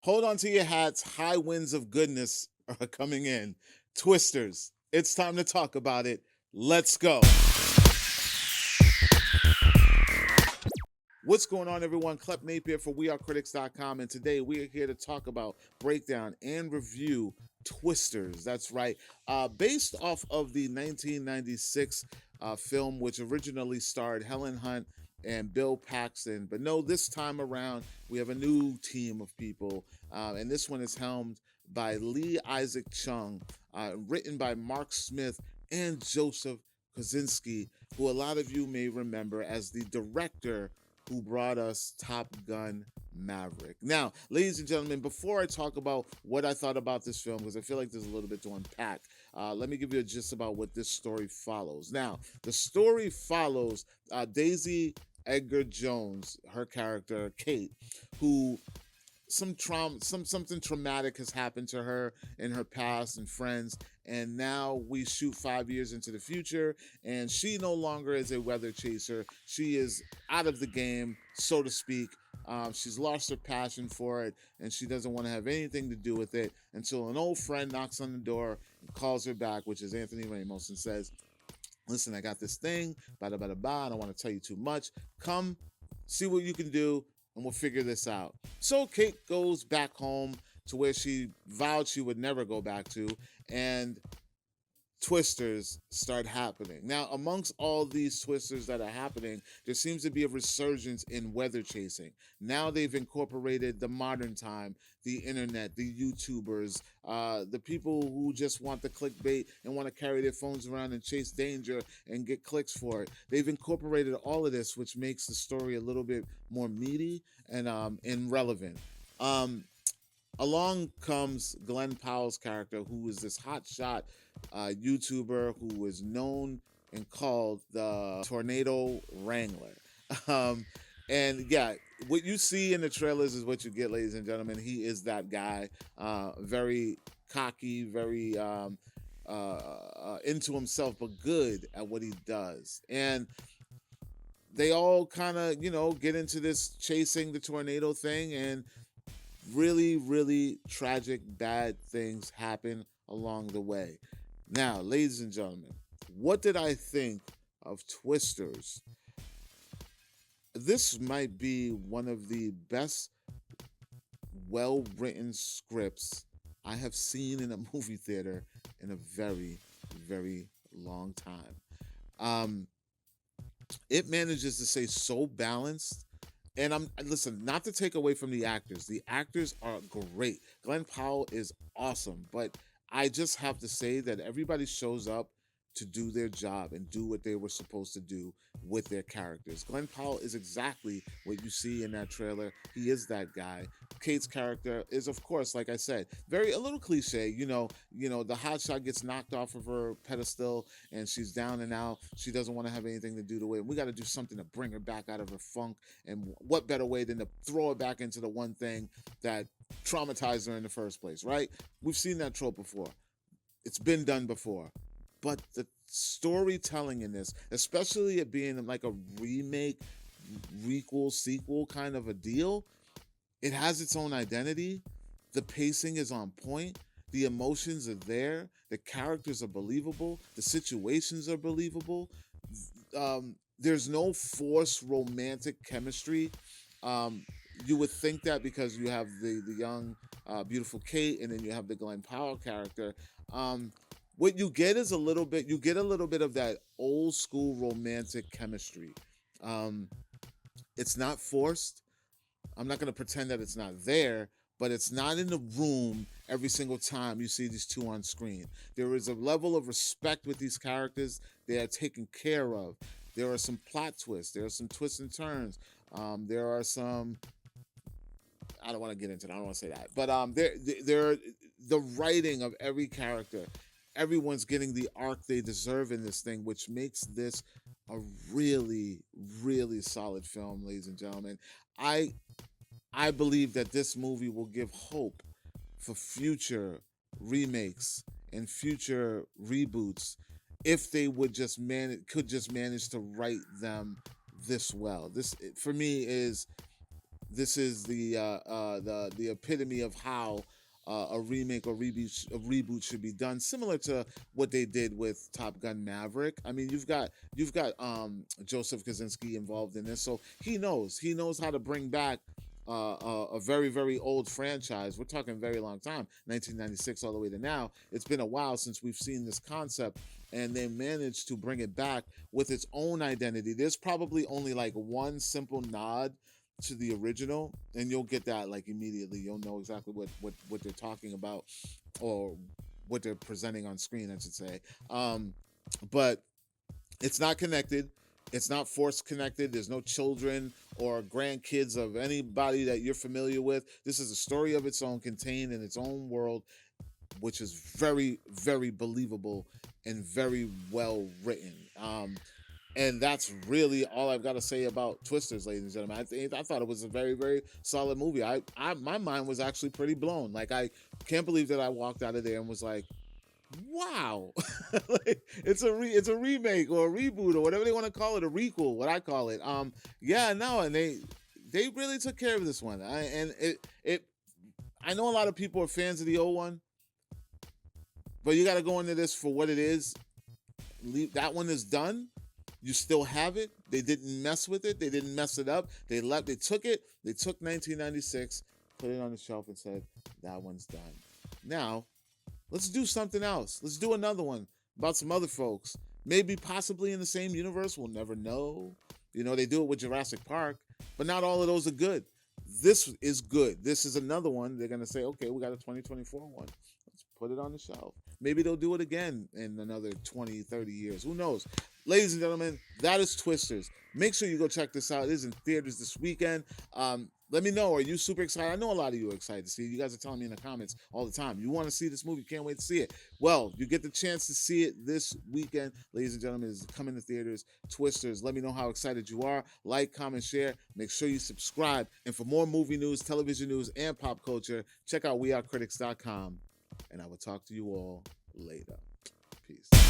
Hold on to your hats. High winds of goodness are coming in. Twisters. It's time to talk about it. Let's go. What's going on, everyone? Klep Napier for wearecritix.com, and today we are here to talk about, breakdown, and review Twisters. That's right. Based off of the 1996 film, which originally starred Helen Hunt and Bill Paxton. But no, this time around, we have a new team of people, and this one is helmed by Lee Isaac Chung, written by Mark Smith and Joseph Kaczynski, who a lot of you may remember as the director who brought us Top Gun Maverick. Now, ladies and gentlemen, before I talk about what I thought about this film, because I feel like there's a little bit to unpack, let me give you a gist about what this story follows. Now, the story follows Daisy Edgar Jones, her character, Kate, who something traumatic has happened to her in her past and friends, and now we shoot 5 years into the future, and she no longer is a weather chaser. She is out of the game, so to speak. She's lost her passion for it, and she doesn't want to have anything to do with it until an old friend knocks on the door and calls her back, which is Anthony Ramos, and says, listen, I got this thing, bada bada bada, I don't want to tell you too much. Come, see what you can do, and we'll figure this out. So Kate goes back home to where she vowed she would never go back to, and twisters start happening. Now, amongst all these twisters that are happening, there seems to be a resurgence in weather chasing. Now they've incorporated the modern time, the internet, the YouTubers, the people who just want the clickbait and want to carry their phones around and chase danger and get clicks for it. They've incorporated all of this, which makes the story a little bit more meaty and relevant. Along comes Glenn Powell's character, who is this hotshot YouTuber who is known and called the Tornado Wrangler. Um, and yeah, what you see in the trailers is what you get, ladies and gentlemen. He is that guy, very cocky, very into himself, but good at what he does. And they all kind of, get into this chasing the tornado thing, and really, really tragic, bad things happen along the way. Now, ladies and gentlemen, what did I think of Twisters? This might be one of the best well-written scripts I have seen in a movie theater in a very, very long time. It manages to stay so balanced. And listen, not to take away from the actors. The actors are great. Glenn Powell is awesome, but I just have to say that everybody shows up to do their job and do what they were supposed to do with their characters. Glenn Powell is exactly what you see in that trailer. He is that guy. Kate's character is, of course, like I said, a little cliche. The hotshot gets knocked off of her pedestal and she's down and out. She doesn't want to have anything to do with it. We got to do something to bring her back out of her funk. And what better way than to throw her back into the one thing that traumatized her in the first place, right? We've seen that trope before. It's been done before. But the storytelling in this, especially it being like a remake, sequel kind of a deal, it has its own identity. The pacing is on point. The emotions are there. The characters are believable. The situations are believable. There's no forced romantic chemistry. You would think that because you have the young, beautiful Kate, and then you have the Glenn Powell character. What you get is a little bit of that old school romantic chemistry. It's not forced. I'm not going to pretend that it's not there, but it's not in the room every single time you see these two on screen. There is a level of respect with these characters. They are taken care of. There are some plot twists. There are some twists and turns. There are some. I don't want to get into it. I don't want to say that. But there, the writing of every character. Everyone's getting the arc they deserve in this thing, which makes this a really, really solid film, ladies and gentlemen. I believe that this movie will give hope for future remakes and future reboots if they would could just manage to write them this well. This, for me, is this is the epitome of how a remake or reboot should be done, similar to what they did with Top Gun Maverick. I mean, you've got Joseph Kaczynski involved in this, so he knows how to bring back a very, very old franchise. We're talking very long time, 1996 all the way to now. It's been a while since we've seen this concept, and they managed to bring it back with its own identity. There's probably only like one simple nod to the original, and you'll get that like immediately. You'll know exactly what they're talking about, or what they're presenting on screen, I should say. But it's not connected. It's not force connected. There's no children or grandkids of anybody that you're familiar with. This is a story of its own, contained in its own world, which is very, very believable and very well written. And that's really all I've got to say about Twisters, ladies and gentlemen. I thought it was a very, very solid movie. My mind was actually pretty blown. Like, I can't believe that I walked out of there and was like, wow. Like, it's a remake or a reboot or whatever they want to call it, a requel, what I call it. Yeah, no, and they really took care of this one. I know a lot of people are fans of the old one, but you got to go into this for what it is. That one is done. You still have it. They didn't mess with it. They didn't mess it up. They took it. They took 1996, put it on the shelf, and said, that one's done. Now, let's do something else. Let's do another one about some other folks. Maybe possibly in the same universe. We'll never know. You know, they do it with Jurassic Park, but not all of those are good. This is good. This is another one. They're going to say, okay, we got a 2024 one. Let's put it on the shelf. Maybe they'll do it again in another 20, 30 years. Who knows? Ladies and gentlemen, that is Twisters. Make sure you go check this out. It is in theaters this weekend. Let me know. Are you super excited? I know a lot of you are excited to see it. You guys are telling me in the comments all the time. You want to see this movie. Can't wait to see it. Well, you get the chance to see it this weekend. Ladies and gentlemen, it's coming to theaters. Twisters. Let me know how excited you are. Like, comment, share. Make sure you subscribe. And for more movie news, television news, and pop culture, check out wearecritix.com. And I will talk to you all later. Peace.